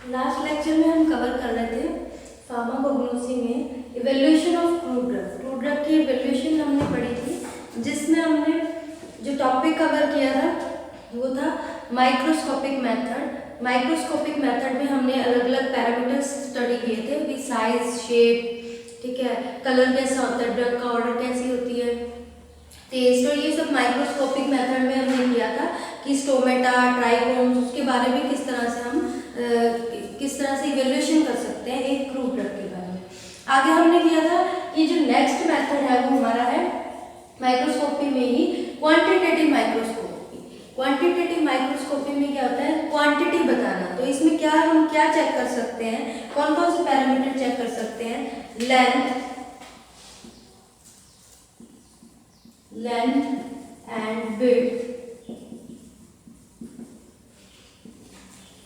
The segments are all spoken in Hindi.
लास्ट लेक्चर में हम कवर कर रहे थे फार्माकोग्नोसी में evaluation of crude drug. Crude drug की इवेल्यूएशन हमने पढ़ी थी, जिसमें हमने जो टॉपिक कवर किया था वो था माइक्रोस्कोपिक मेथड। माइक्रोस्कोपिक मेथड में हमने अलग अलग पैरामीटर्स स्टडी किए थे, भी साइज, शेप, ठीक है, कलर कैसा होता है, ड्रग का ऑर्डर कैसी होती है, टेस्ट, और ये सब माइक्रोस्कोपिक मेथड में हमने किया था कि स्टोमेटा, ट्राइकोम्स, उसके बारे में किस तरह से हम किस तरह से इवेल्यूएशन कर सकते हैं एक क्रूड ड्रग के बारे में। आगे हमने किया था कि जो नेक्स्ट मेथड है वो हमारा है माइक्रोस्कोपी में ही क्वांटिटेटिव माइक्रोस्कोपी। क्वांटिटेटिव माइक्रोस्कोपी में क्या होता है, क्वांटिटी बताना। तो इसमें क्या हम क्या चेक कर सकते हैं, कौन कौन से पैरामीटर चेक कर सकते हैं, लेंथ एंड विड्थ,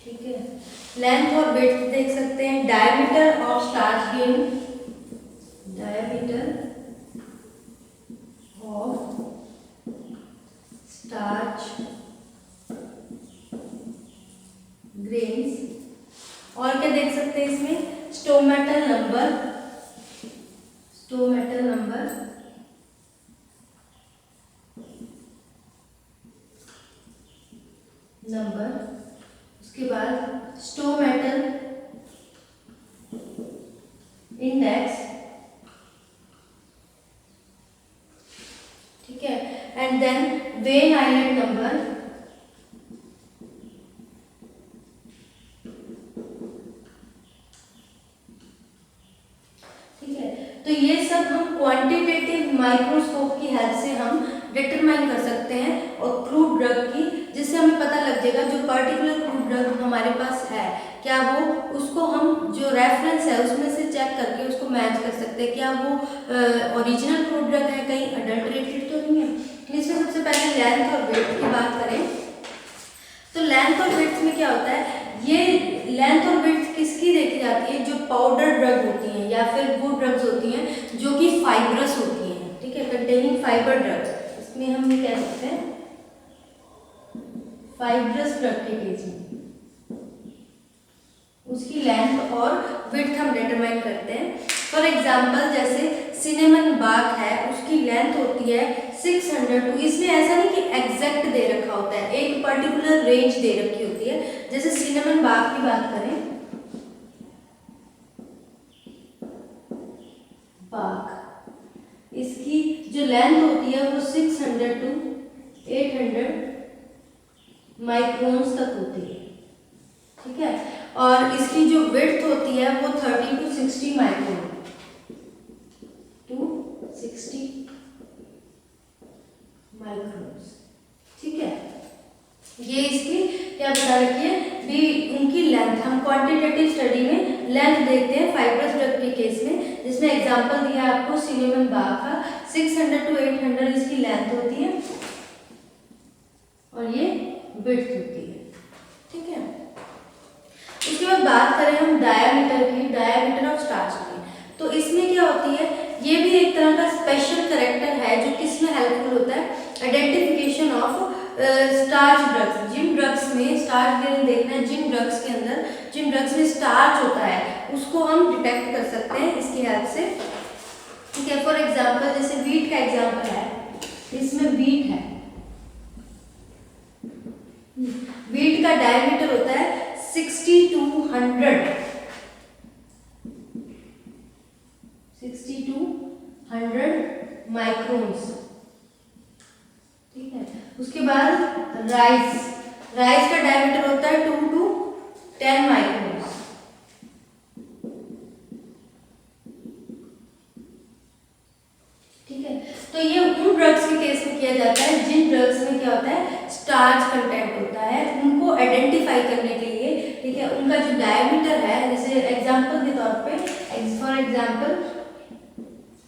ठीक है, लेंथ और विड्थ देख सकते हैं, diameter of starch grain, diameter of starch grains, और क्या देख सकते हैं इसमें, स्टोमेटल नंबर, स्टोमेटल नंबर, उसके बाद स्टोमेटल इंडेक्स, ठीक है, and then vein islet number, ठीक है। तो ये सब हम क्वांटिटेटिव माइक्रोस्कोप की हेल्प से हम डिटरमाइन कर सकते हैं और क्रूड ड्रग की, जिससे हमें पता लग जाएगा जो पर्टिकुलर क्रूड ड्रग हमारे पास है क्या वो, उसको हम जो रेफरेंस है उसमें से चेक करके उसको मैच कर सकते हैं, क्या वो ओरिजिनल क्रूड ड्रग है, कहीं अडल्टरेटेड तो नहीं है। इसमें सबसे पहले लेंथ और वेट की बात करें तो लेंथ और वेट में क्या होता है, ये लेंथ और वेट किसकी देखी जाती है, जो पाउडर ड्रग होती हैं या फिर वो ड्रग्स होती हैं जो कि फाइब्रस होती हैं, ठीक है, कंटेनिंग फाइबर ड्रग्स। इसमें हम ये कह सकते हैं फाइब्रस ड्रग के केस में उसकी लेंथ और विड्थ हम डिटरमाइन करते हैं। फॉर एग्जांपल जैसे सिनेमन बाग है, उसकी लेंथ होती है 600 टू, इसमें ऐसा नहीं कि एग्जैक्ट दे रखा होता है, एक पर्टिकुलर रेंज दे रखी होती है। जैसे सिनेमन बाग की बात करें, बाग, इसकी जो लेंथ होती है वो 600 टू 800 माइक्रोन्स तक होती है, ठीक है, और इसकी जो विड्थ होती है वो 30 टू 60 माइक्रोन टू 60 माइक्रोन्स, ठीक है। ये इसकी क्या बता रखी है भी, उनकी लेंथ हम क्वांटिटेटिव स्टडी में लेंथ देखते हैं फाइब्रस ड्रग के केस में, जिसमें एग्जांपल दिया है आपको सिनेमन बाग का, 600 टू 800 इसकी लेंथ होती है और ये विड्थ होती है, ठीक है। उसके बाद बात करें हम डायामीटर की, डायामीटर ऑफ स्टार्च की, तो इसमें क्या होती है, ये भी एक तरह का स्पेशल करेक्टर है जो किसमें हेल्पफुल होता है, आइडेंटिफिकेशन ऑफ स्टार्च ड्रग्स। जिन ड्रग्स में स्टार्च ग्रेन देखना है, जिन ड्रग्स के अंदर, जिन ड्रग्स में स्टार्च होता है उसको हम डिटेक्ट कर सकते हैं इसकी हेल्प से, ठीक है। फॉर एग्जांपल जैसे वीट का एग्जांपल है, इसमें वीट है, वीट का डायमीटर होता है 60 to 100 माइक्रोन्स, ठीक है। उसके बाद राइस का डायमीटर होता है 2 to 10 माइक्रोन्स, ठीक है। तो ये उन ड्रग्स के केस में किया जाता है जिन ड्रग्स में क्या होता है, स्टार्च कंटेंट होता है, उनको आइडेंटिफाई करने के लिए, ठीक है, उनका जो डायमीटर है, जैसे एग्जांपल के तौर पे, फॉर एग्जांपल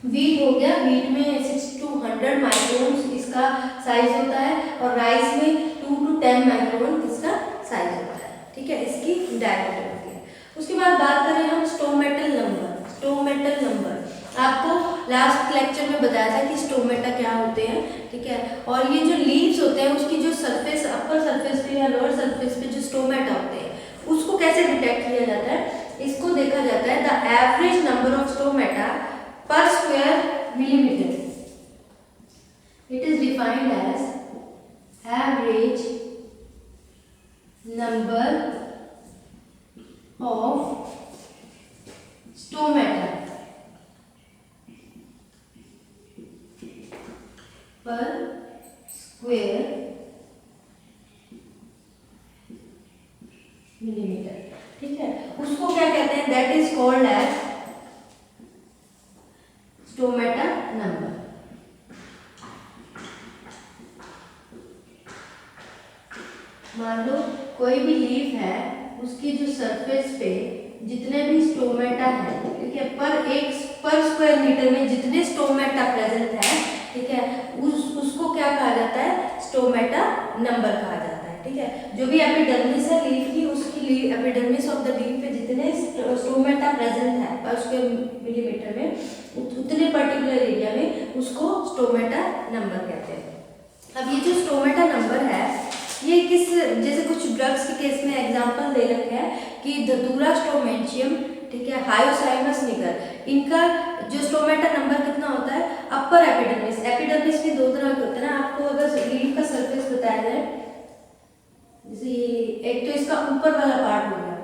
वीट हो गया, वीट में 6 to 100 माइक्रोन इसका साइज होता है और राइस में 2 to 10 माइक्रोन इसका साइज होता है, ठीक है, इसकी डायमीटर होती है। उसके बाद बात करें हम स्टोमेटल नंबर। स्टोमेटल नंबर आपको लास्ट लेक्चर में बताया था कि स्टोमेटा क्या होते हैं, ठीक है, और ये जो लीव्स होते हैं उसकी जो सरफेस, अपर सरफेस पे या लोअर सरफेस पे जो स्टोमेटा होते हैं उसको कैसे डिटेक्ट किया इसको देखा जाता है the average number of stomata per square millimetre. It is defined as average number of stomata per square millimetre. ठीक है, उसको क्या कहते हैं? That is called as stomata number. मान लो कोई भी लीफ है, उसकी जो सरफेस पे जितने भी स्टोमेटा है, ठीक है, पर स्क्वायर मीटर में जितने स्टोमेटा प्रेजेंट है, ठीक है, उसको क्या कहा जाता है? स्टोमेटा नंबर कहा जाता है। ठीक है, जो भी एपिडर्मिस है लीफ की, उसकी एपिडर्मिस ऑफ द लीफ पे जितने स्टोमेटा प्रेजेंट है पर स्क्वायर मिलीमीटर में, उतने पर्टिकुलर एरिया में उसको स्टोमेटा नंबर कहते हैं। अब ये जो स्टोमेटा नंबर है, ये किस, जैसे कुछ ड्रग्स के केस में एग्जांपल दे रखे हैं कि धतूरा स्ट्रोमेंशियम, ठीक है, हायोसाइमस निगर, इनका जो स्टोमेटा नंबर कितना होता है? अपर एपिडर्मिस, एपिडर्मिस भी दो तरह के होते हैं ना। आपको अगर लीफ का सरफेस बताया जाए, जैसे ये एक तो इसका ऊपर वाला पार्ट हो गया,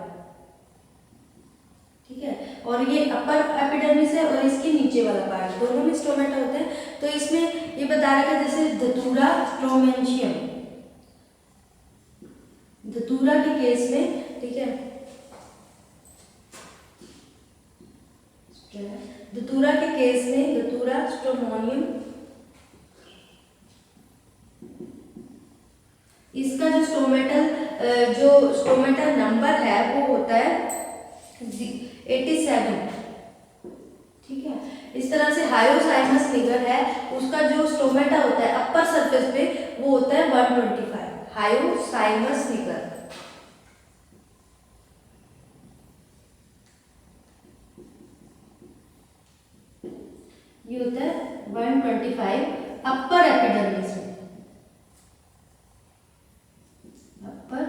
ठीक है, और ये अपर एपिडर्मिस है और इसके नीचे वाला पार्ट, दोनों में स्टोमेटा होते हैं। तो इसमें ये बता रखा है जैसे धतूरा स्ट्रोमेंशियम, धतूरा के केस में, ठीक है, धतूरा के केस में धतूरा स्ट्रोमोनियम, इसका जो स्टोमेटा नंबर है वो होता है 87। ठीक है, इस तरह से हायोसाइमस निगर है, उसका जो स्टोमेटा होता है अपर सरफेस पे वो होता है 125। हायोसाइमस निगर, ये होता है 125 अपर एपिडर्मिस में, अपर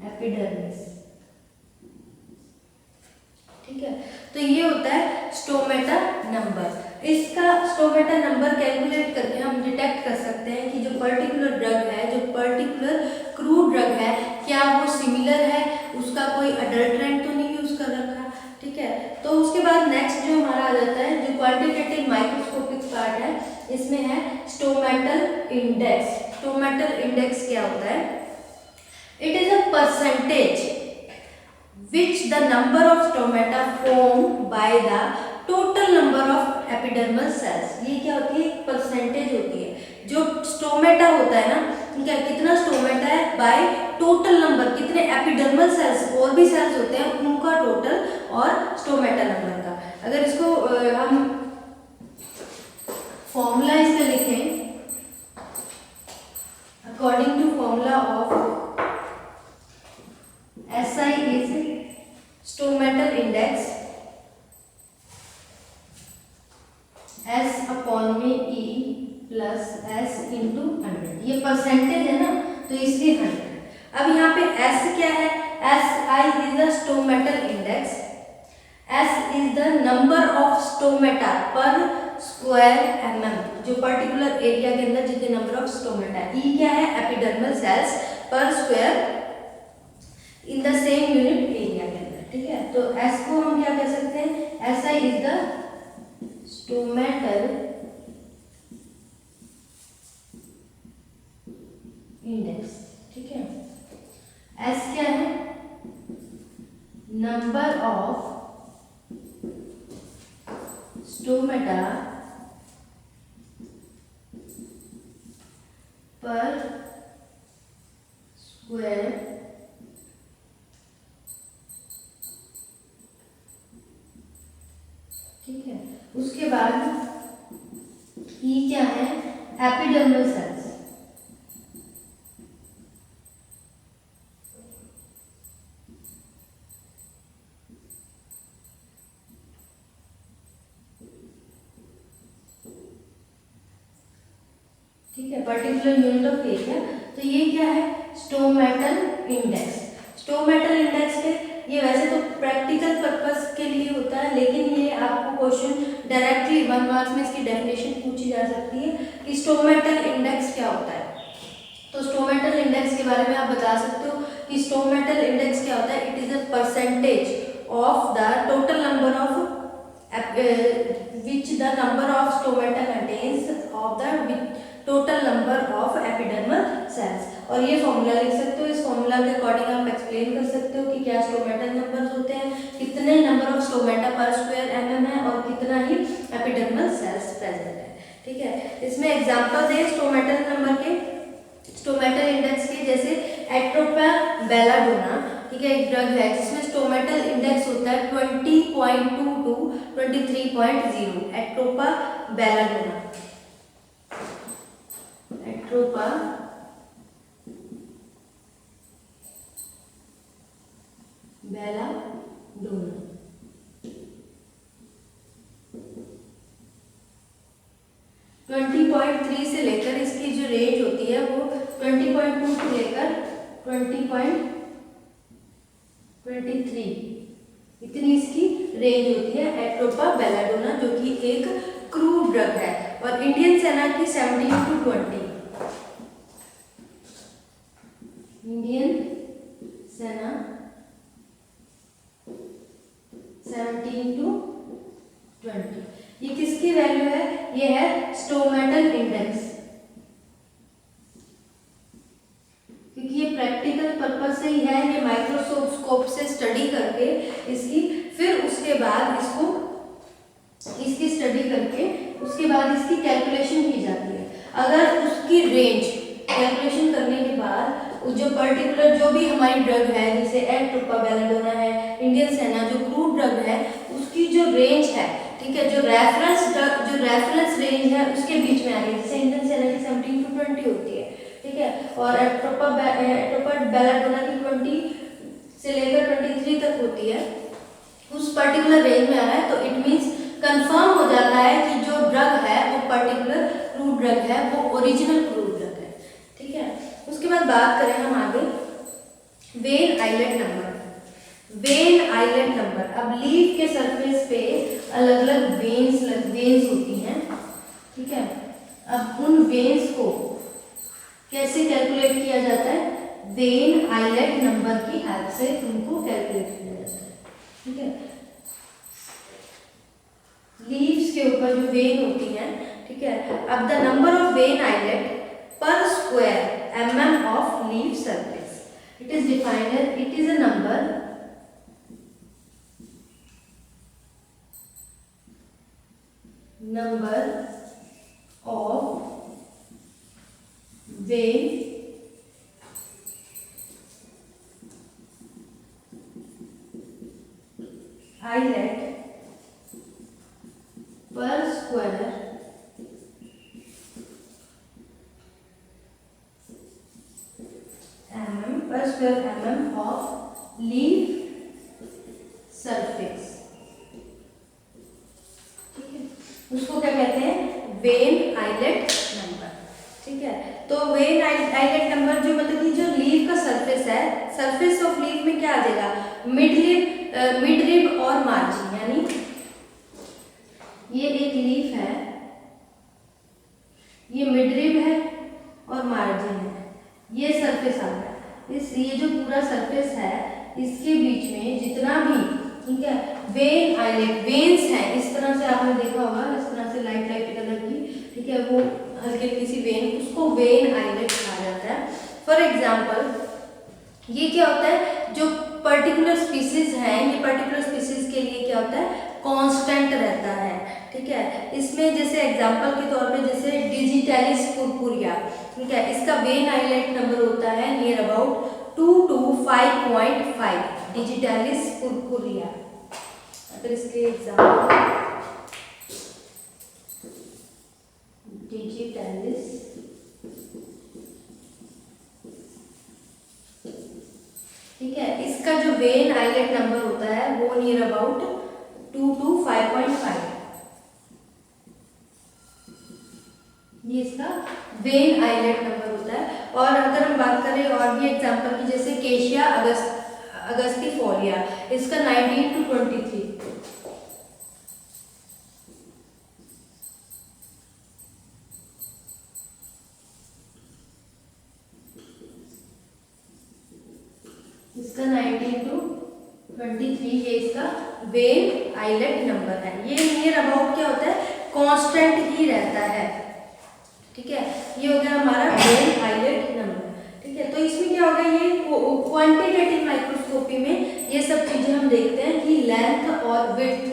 एपिडर्मिस। ठीक है, तो ये होता है स्टोमेटा नंबर। इसका स्टोमेटा नंबर कैलकुलेट करके हम डिटेक्ट कर सकते हैं कि जो पर्टिकुलर ड्रग है, जो पर्टिकुलर क्रूड ड्रग है, क्या वो सिमिलर है, उसका कोई अडल्ट्रेंट तो नहीं यूज कर रखा। ठीक है, तो उसके बाद नेक्स्ट जो हमारा आ जाता है, जो क्वांटिटेटिव माइक्रोस्कोपिक पार्ट है, इसमें है स्टोमेटल इंडेक्स। स्टोमेटल इंडेक्स क्या होता है? It is a percentage which the number of stomata formed by the total number of epidermal cells। ये क्या होती है? एक परसेंटेज होती है। जो स्टोमेटा होता है ना, ठीक है, कितना स्टोमेटा है बाय टोटल नंबर, कितने एपिडर्मल सेल्स और भी सेल्स होते हैं उनका टोटल, और स्टोमेटा नंबर का। अगर इसको हम फॉर्मूला इसका लिखें, according to formula of SI is stomatal index S upon में E plus S into 100। ये परसेंटेज है ना, तो इसलिए 100। अब यहाँ पे S क्या है? SI is the stomatal index, S is the number of stomata per square mm, जो पर्टिकुलर एरिया के अंदर जितने नंबर ऑफ स्टोमेटा। E क्या है? एपिडर्मल सेल्स पर square in the same unit area के अंदर। ठीक है, तो S को हम क्या कह सकते हैं? SI is the stomatal index. ठीक है, S क्या है? Number of stomata per square ठीक है, उसके बाद E क्या है? Epidermal cells. ठीक है, पर्टिकुलर यूनिट ऑफ एरिया। तो ये क्या है? Stomatal index. स्टोमेटल इंडेक्स पे ये वैसे तो प्रैक्टिकल पर्पस के लिए होता है, लेकिन ये आपको क्वेश्चन डायरेक्टली 1 मार्क्स में इसकी डेफिनेशन पूछी जा सकती है कि स्टोमेटल इंडेक्स क्या होता है। तो स्टोमेटल इंडेक्स के बारे में आप बता सकते हो कि स्टोमेटल इंडेक्स क्या होता है। It is a percentage of the total number of which the number of stomata contains of the total number of epidermal cells। और ये फॉर्मूला लिख सकते हो, इस फॉर्मूला के अकॉर्डिंग आप एक्सप्लेन कर सकते हो कि क्या स्टोमेटल नंबर्स होते हैं, कितने number of stomata per square mm है और कितना ही एपिडर्मल सेल्स प्रेजेंट है। ठीक है, इसमें एग्जांपल दे स्टोमेटल नंबर के, स्टोमेटल इंडेक्स के, जैसे एट्रोपा बेलाडोना, ठीक है, एक ड्रग है जिसमें स्टोमेटल इंडेक्स होता है 20.2 to 23.0। Atropa belladonna, Atropa belladonna 20.3 से लेकर इसकी जो रेंज होती है वो 20.2 से लेकर 20.23 इतनी इसकी रेंज होती है। एट्रोपा बेलाडोना जो कि एक क्रूड ड्रग है, और इंडियन सेना की 17 to 20, इंडियन सेना 17 to 20, ये किसकी वैल्यू है, ये है स्टोमेटल इंडेक्स, क्योंकि ये प्रैक्टिकल पर्पस से ही है। ये माइक्रोस्कोप से स्टडी करके इसकी, फिर उसके बाद इसको इसकी स्टडी करके उसके बाद इसकी कैलकुलेशन की जाती है। अगर उसकी रेंज कैलकुलेशन करने के बाद जो पर्टिकुलर जो भी हमारी ड्रग है, जैसे एट्रोपा बेलाडोना है, इंडियन सेना जो क्रूड ड्रग है, उसकी जो रेंज है, ठीक है, जो रेफरेंस रेंज है उसके बीच में आ रही है, जैसे इंडियन सेना की 17 to 20 होती है, ठीक है, और एट्रोपा बेलाडोना की 20 से लेकर 23 तक होती है, उस पर्टिकुलर रेंज में आ रहा है, तो इट मींस कंफर्म हो जाता है कि जो ड्रग है वो पर्टिकुलर क्रूड ड्रग है, वो ओरिजिनल क्रूड ड्रग है। ठीक है, उसके बाद बात करें हम आगे vein islet number. Vein islet number, अब लीफ के सरफेस पे अलग अलग वेन्स होती हैं, ठीक है, अब उन वेन्स को कैसे कैलकुलेट किया जाता है, वेन आइलेट नंबर की हेल्प से उनको कैलकुलेट किया जाता है। ठीक है, लीव्स के ऊपर जो वेन होती है, ठीक है, अब the number of vein islet per square mm of leaf surface, it is defined as, it is a number of vein islet per square mm of leaf surface। उसको क्या कहते हैं, वेन आइलेट नंबर। ठीक है, तो वेन आइलेट नंबर जो मतलब कि जो लीफ का सरफेस है, सरफेस ऑफ लीफ में क्या आ जाएगा, मिड रिब और मार्जिन, यानी ये एक लीफ है, ये मिड रिब है और मार्जिन है, ये सरफेस आ गया। ये जो पूरा सरफेस है इसके बीच में जितना भी, ठीक है, वेन आइलेट वेन्स हैं, इस तरह से आपने देखा होगा, इस तरह से लाइट कलर की, ठीक है, वो हल्की हल्की सी वेन, उसको वेन आइलेट कहा जाता है। फॉर एग्जांपल ये क्या होता है, जो पर्टिकुलर स्पीसीज हैं, ये पर्टिकुलर स्पीसीज के लिए क्या होता है, कांस्टेंट रहता है। ठीक है, इसमें जैसे एग्जांपल के तौर पे जैसे डिजिटैलिस पुरपुरिया, ठीक है, इसका वेन आइलेट नंबर होता है near about 2 to 5.5, digitalis purpurea. अगर इसके एग्जांपल डिजिटैलिस, ठीक है, इसका जो वेन आइलेट नंबर होता है वो नियर अबाउट 2 to 5.5, ये इसका वेन आइलेट नंबर होता है। और अगर हम बात करें और भी एग्जांपल की, जैसे केशिया अगस्तीफोलिया, इसका 19-23। इसका 19-23 ये इसका वेन आइलेट नंबर है। ये नियर अबाउट क्या होता है, कांस्टेंट ही रहता है। ठीक है, ये हो गया हमारा वेन आइलेट नंबर। ठीक है, तो इसमें क्या होगा, ये क्वांटिटेटिव माइक्रोस्कोपी में ये सब चीजें हम देखते हैं कि लेंथ और विड्थ,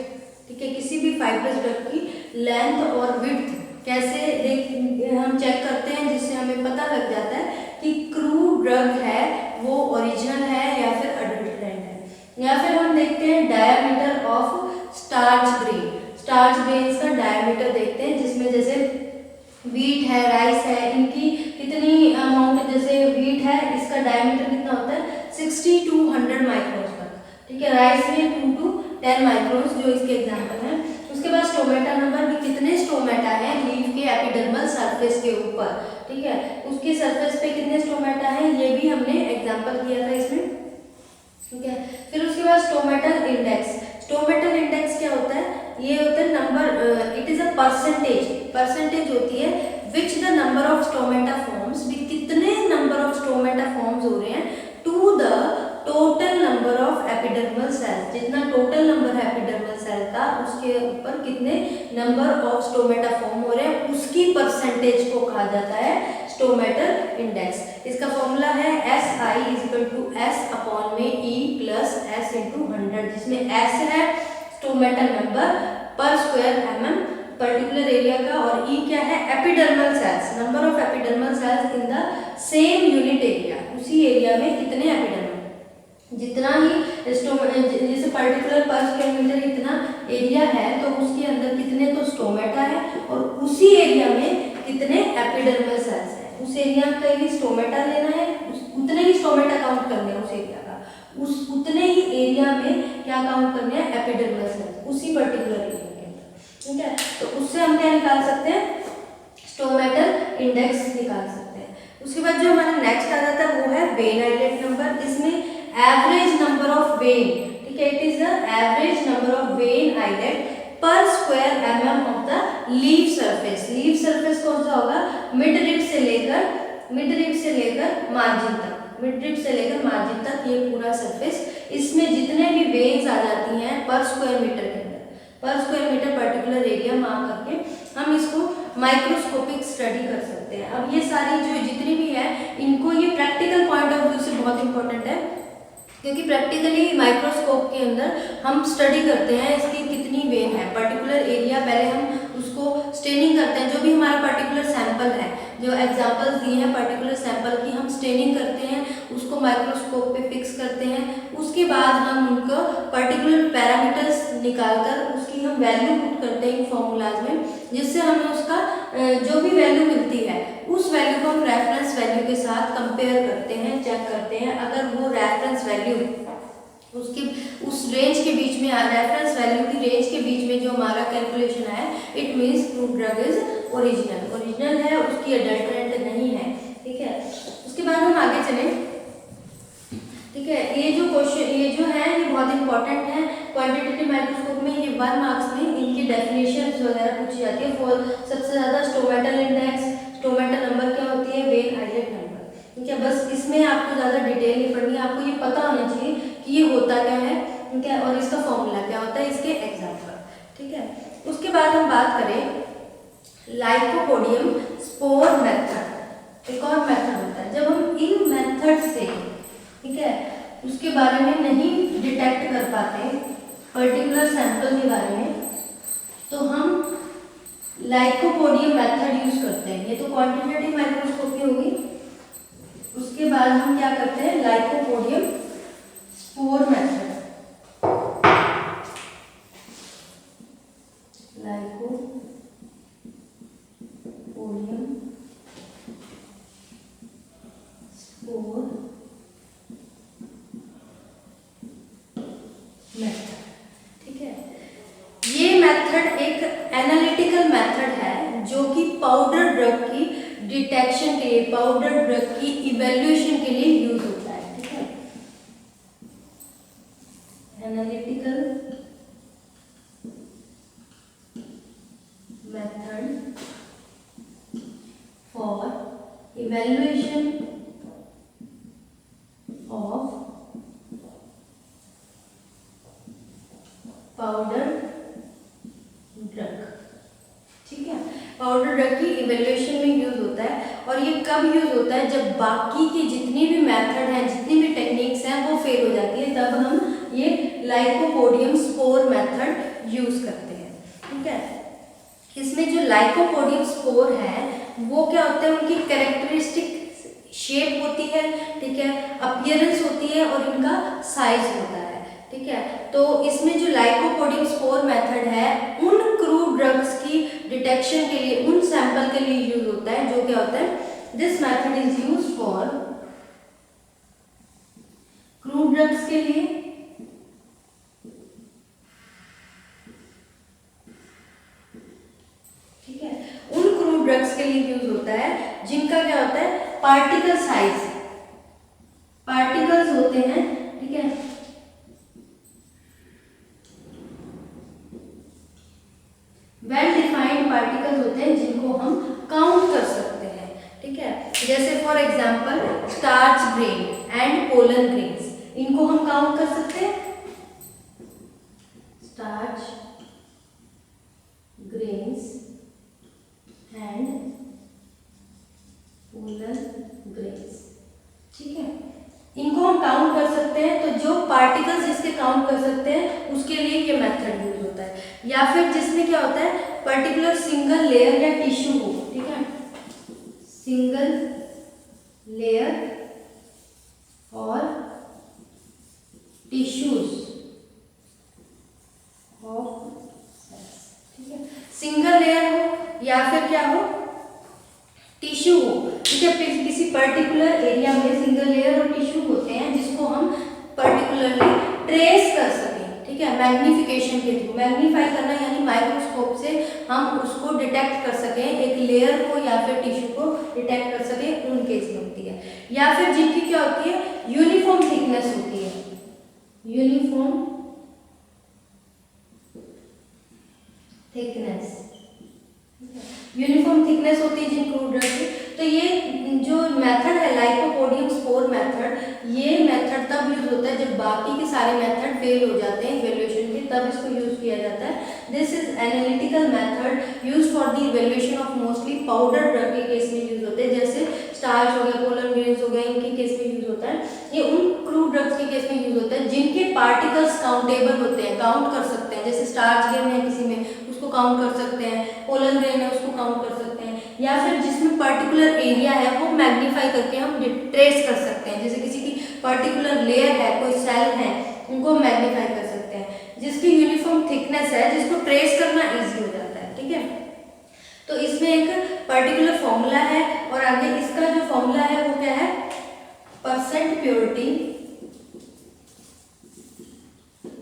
ठीक है, किसी भी फाइब्रस ड्रग की लेंथ और विड्थ कैसे हम चेक करते हैं, जिससे हमें पता लग जाता है कि क्रूड ड्रग है वो ओरिजिनल है या फिर अडल्ट्रेंट है। या फिर हम देखते हैं diameter of starch grain. Starch grains का डायमीटर देखते हैं, जिसमें जैसे वीट है, राइस है, इनकी कितनी अमाउंट, जैसे वीट है इसका डायमीटर कितना होता है 60 to 100 माइक्रोन्स तक। ठीक है, राइस में 2 to 10 माइक्रोन्स जो इसके एग्जाम्पल हैं। उसके बाद स्टोमेटा नंबर भी, कितने स्टोमेटा है लीफ के एपिडर्मल सरफेस के ऊपर। ठीक है, उसकी सरफेस पे कितने स्टोमेटा है, ये भी हमने एग्जाम्पल किया था इसमें। ठीक है, फिर उसके बाद स्टोमेटल इंडेक्स। स्टोमेटल इंडेक्स क्या होता है, ये होता है number, it is a percentage होती है which the number of stomata forms, भी कितने नंबर ऑफ स्टोमेटा फॉर्म्स हो रहे हैं to the total number of epidermal cells. जितना टोटल नंबर है एपिडर्मल सेल का, उसके ऊपर कितने नंबर ऑफ स्टोमेटा फॉर्म हो रहे हैं, उसकी परसेंटेज को कहा जाता है स्टोमेटल इंडेक्स। इसका फॉर्मूला है SI=S/E+S/100, जिसमें S है स्टोमेटल नंबर पर स्क्वायर mm पर्टिकुलर एरिया का, और E क्या है epidermal cells, number of epidermal sales in the same unit area. उसी एरिया में कितने एपिडर्मल, जितना ही जैसे पर्टिकुलर पर स्क्वायर मीटर इतना एरिया है तो उसके अंदर कितने तो स्टोमेटा है, और उसी एरिया में कितने एपिडर्मल सेल्स है। उस एरिया का ही स्टोमेटा लेना है, उतने ही स्टोमेटा काउंट करने हैं उस एरिया का, उतने ही एरिया में क्या काउंट करने हैं एपिडर्मल सेल्स, उसी पर्टिकुलर एरिया के अंदर। ठीक है, तो उससे हम क्या निकाल सकते हैं, स्टोमेटल इंडेक्स निकाल सकते हैं। उसके बाद जो हमारा नेक्स्ट आ जाता है वो है वेन आइलेट नंबर। इसमें एवरेज नंबर ऑफ वेन, ठीक है, it is the average number of vein islet per square mm of the leaf surface. Leaf surface कौन सा होगा, मिड रिब से लेकर मार्जिन तक, ये पूरा सरफेस, इसमें जितने भी वेन्स आ जाती हैं पर स्क्वायर मीटर के अंदर, पर square metre particular area mark करके हम इसको माइक्रोस्कोपिक स्टडी कर सकते हैं। अब ये सारी जो जितनी भी है, इनको ये प्रैक्टिकल पॉइंट ऑफ व्यू से बहुत इंपॉर्टेंट है, क्योंकि प्रैक्टिकली माइक्रोस्कोप के अंदर हम स्टडी करते हैं इसकी कितनी वेन है पर्टिकुलर एरिया। पहले हम उसको स्टेनिंग करते हैं, जो भी हमारा पर्टिकुलर सैंपल है, जो एग्जांपल्स दिए हैं पर्टिकुलर सैंपल की, हम स्टेनिंग करते हैं, उसको माइक्रोस्कोप पे फिक्स करते हैं। उसके बाद हम उनको पर्टिकुलर पैरामीटर्स निकालकर उसकी हम वैल्यू पुट करते हैं फॉर्मूलाज में, जिससे हमें उसका जो भी वैल्यू मिलती है उस वैल्यू को हम रेफरेंस वैल्यू के साथ कंपेयर करते हैं, चेक करते हैं। अगर वो रेफरेंस वैल्यू उसके उस रेंज के बीच में, रेफरेंस वैल्यू की रेंज के बीच में जो हमारा कैलकुलेशन है, it means crude drug is original है, उसकी अडल्ट्रेंट नहीं है। ठीक है, उसके बाद हम आगे चलें। ठीक है, ये जो क्वेश्चन ये बहुत इंपॉर्टेंट है क्वांटिटेटिव माइक्रोस्कोप में, ये 1 मार्क्स में इनकी डेफिनेशन वगैरह पूछी जाती है। सबसे ज्यादा स्टोमेटल इंडेक्स, स्टोमेटल नंबर क्या होती है, वेन आइलेट नंबर। ठीक है, बस इसमें आपको ज़्यादा डिटेल नहीं पढ़नी है, आपको ये पता होना चाहिए कि ये होता क्या है, ठीक है, और इसका फॉर्मूला क्या होता है, इसके एग्जाम्पल। ठीक है, उसके बाद हम बात करें लाइकोपोडियम स्पोर मेथड। एक और मेथड होता है, जब हम इन मेथड से, ठीक है, उसके बारे में नहीं डिटेक्ट कर पाते पर्टिकुलर सैंपल के बारे में, तो हम लाइकोपोडियम मेथड यूज करते हैं। ये तो क्वांटिटेटिव माइक्रोस्कोपी होगी। उसके बाद हम क्या करते हैं, lycopodium spore method. Lycopodium spore method. ठीक है, ये मेथड एक एनालिटिकल मेथड है जो कि पाउडर ड्रग की डिटेक्शन के लिए, पाउडर ड्रग की इवैल्यूएशन के लिए यूज होता है। ठीक है, पाउडर ड्रग, ठीक है। पाउडर ड्रग की इवेल्युएशन में यूज होता है और ये कब यूज होता है, जब बाकी की जितनी भी मेथड हैं, जितनी भी टेक्निक्स हैं वो फेल हो जाती है, तब हम ये लाइकोपोडियम स्पोर मेथड यूज करते हैं, ठीक है। इसमें जो लाइकोपोडियम स्पोर है वो क्या होता है, उनकी कैरेक्टरिस्टिक शेप होती है, ठीक है, अपीयरेंस होती है और इनका साइज होता है, ठीक है। तो इसमें जो लाइकोपोडियम स्पोर मेथड है उन क्रूड ड्रग्स की डिटेक्शन के लिए, उन सैंपल के लिए यूज होता है, जो क्या होता है, this method is use for crude drugs के लिए, ठीक है, उन क्रूड ड्रग्स के लिए यूज होता है जिनका क्या होता है, पार्टिकल साइज, पार्टिकल्स होते हैं, ठीक है, वेल डिफाइंड पार्टिकल्स होते हैं जिनको हम काउंट कर सकते हैं, ठीक है। जैसे for example starch grain and pollen grains, इनको हम काउंट कर सकते हैं, starch grains and pollen grains, ठीक है, इनको हम काउंट कर सकते हैं। तो जो पार्टिकल्स जिसके काउंट कर सकते हैं उसके लिए ये मेथड यूज होता है। या फिर जिसमें क्या होता है, पर्टिकुलर सिंगल लेयर या टिश्यू हो, ठीक है, सिंगल लेयर और टिश्यूज ऑफ, ठीक है, सिंगल लेयर हो या फिर क्या हो, टिश्यू हो, ठीक है, किसी पर्टिकुलर एरिया में सिंगल लेयर और टिश्यू होते हैं जिसको हम पर्टिकुलरली ट्रेस कर सकें, ठीक है, मैग्निफिकेशन के थ्रू, मैग्नीफाई करना यानी माइक्रोस्कोप से हम उसको डिटेक्ट कर सकें, एक लेयर को या फिर टिश्यू को डिटेक्ट कर सकें, उन केस में होती है। या फिर जिनकी क्या होती है, यूनिफॉर्म थिकनेस होती है, यूनिफॉर्म थिकनेस, यूनिफॉर्म थिकनेस होती है जिन क्रूड ड्रग की। तो ये जो मेथड है लाइकोपोडियम स्पोर मेथड, ये मेथड तब यूज होता है जब बाकी के सारे मेथड फेल हो जाते हैं इवैल्यूएशन के, तब इसको यूज किया जाता है। This is analytical method use for the evaluation of mostly powder drug के केस में यूज होते हैं, जैसे स्टार्च हो गया, पोलन ग्रेन्स हो गया, इनके केस में यूज होता है। ये उन क्रूड ड्रग्स के केस में यूज होता है जिनके पार्टिकल्स काउंटेबल होते हैं, काउंट कर सकते हैं, जैसे स्टार्च ग्रेन है किसी में उसको काउंट कर सकते हैं, पोलन ग्रेन है उसको काउंट कर सकते हैं, या फिर जिसमें पर्टिकुलर एरिया है वो मैग्नीफाई करके हम ट्रेस कर सकते हैं, जैसे किसी की पर्टिकुलर लेयर है, कोई सेल है, उनको हम मैग्नीफाई कर सकते हैं। जिसकी यूनिफॉर्म थिकनेस है, जिसको ट्रेस करना इजी हो जाता है, ठीक है। तो इसमें एक पर्टिकुलर फॉर्मूला है और आगे इसका जो फॉर्मूला है वो क्या है, percent purity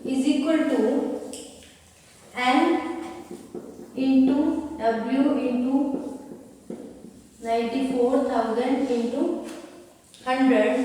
is equal to N into W into 94,000 into 100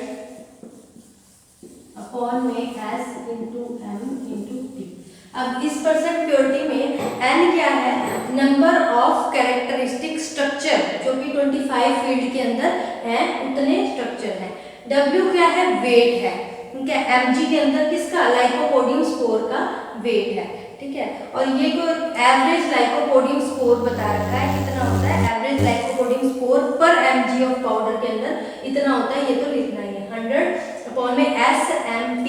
upon में S into M into P। अब इस परसेंट प्योरिटी में N क्या है, नंबर ऑफ कैरेक्टरिस्टिक स्ट्रक्चर, जो कि 25 फील्ड के अंदर है उतने स्ट्रक्चर है। W क्या है, वेट है, ठीक है, Mg के अंदर किसका, लाइकोपोडियम स्पोर का वेट है, ठीक है। और ये को एवरेज लाइकोपोडियम स्कोर बता रखा है, कितना होता है एवरेज लाइकोपोडियम स्कोर पर mg ऑफ पाउडर के अंदर इतना होता है, ये तो लिखना ही है। 100 अपॉन में SMP,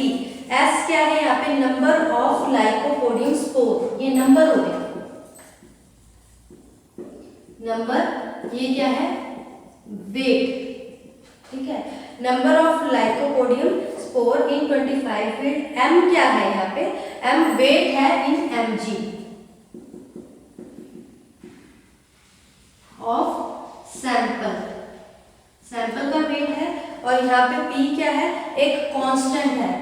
S क्या है यहाँ पे, नंबर ऑफ लाइकोपोडियम स्पोर, ये नंबर हो गया, नंबर, ये क्या है, वेट, ठीक है, number of lycopodium spore in 25 field. M क्या है यहाँ पे, M वेट है इन mg ऑफ सैंपल, सैंपल का वेट है। और यहाँ पे P क्या है, एक कांस्टेंट है,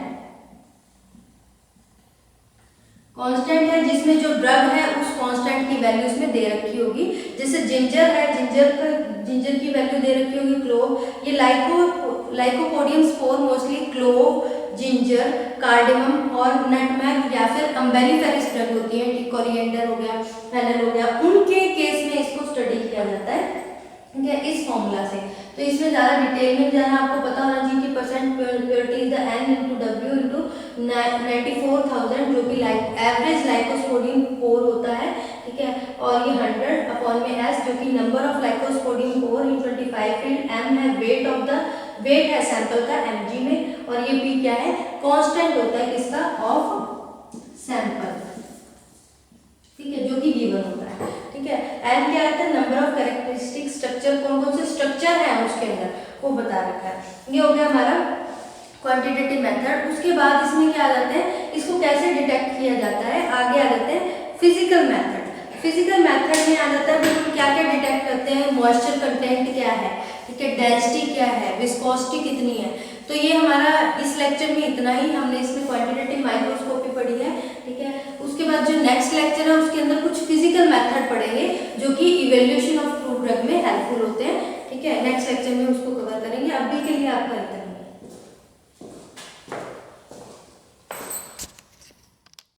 कांस्टेंट है जिसमें जो ड्रग है उस कांस्टेंट की वैल्यू इसमें दे रखी होगी। जैसे जिंजर है, जिंजर की वैल्यू दे रखी होगी क्लोव। ये lycopodium spore mostly clove, ginger, cardamom और नटमैग या फिर अम्बेलिफेरस ड्रग होती है, कोरिएंडर हो गया, फेनल हो गया, उनके केस में इसको स्टडी किया जाता है, ठीक है, इस फॉर्मूला से। तो इसमें ज़्यादा डिटेल में जाना, आपको पता होना चाहिए कि percent purity is the N into W into 94,000 जो भी एवरेज लाइकोस्पोडियम पोर होता है, ठीक है। और ये 100 अपॉन में एस जो कि number of lycopodium pore in 25 field, M है वेट है सैंपल का mg में, और ये p क्या है, कांस्टेंट होता है किसका, ऑफ सैंपल, ठीक है, जो कि गिवन होता है, ठीक है। n क्या आता है, नंबर ऑफ कैरेक्टरिस्टिक स्ट्रक्चर, कौन कौन से स्ट्रक्चर है उसके अंदर वो बता रखा है। ये हो गया हमारा क्वांटिटेटिव मेथड। उसके बाद इसमें क्या आ जाते हैं, इसको कैसे डिटेक्ट किया जाता है, आगे आ जाते हैं फिजिकल मेथड। फिजिकल मेथड में आ जाता है हम क्या क्या डिटेक्ट करते हैं, मॉइस्चर कंटेंट क्या है, ठीक है, डेंसिटी क्या है, विस्कोसिटी कितनी है। तो ये हमारा इस लेक्चर में इतना ही, हमने इसमें क्वांटिटेटिव माइक्रोस्कोपी पढ़ी है, ठीक है। उसके बाद जो नेक्स्ट लेक्चर है उसके अंदर कुछ फिजिकल मेथड पढ़ेंगे जो कि इवेल्युएशन ऑफ फ्रूट ड्रग में हेल्पफुल होते हैं, ठीक है। नेक्स्ट लेक्चर में उसको कवर करेंगे। अभी के लिए आपका इतना।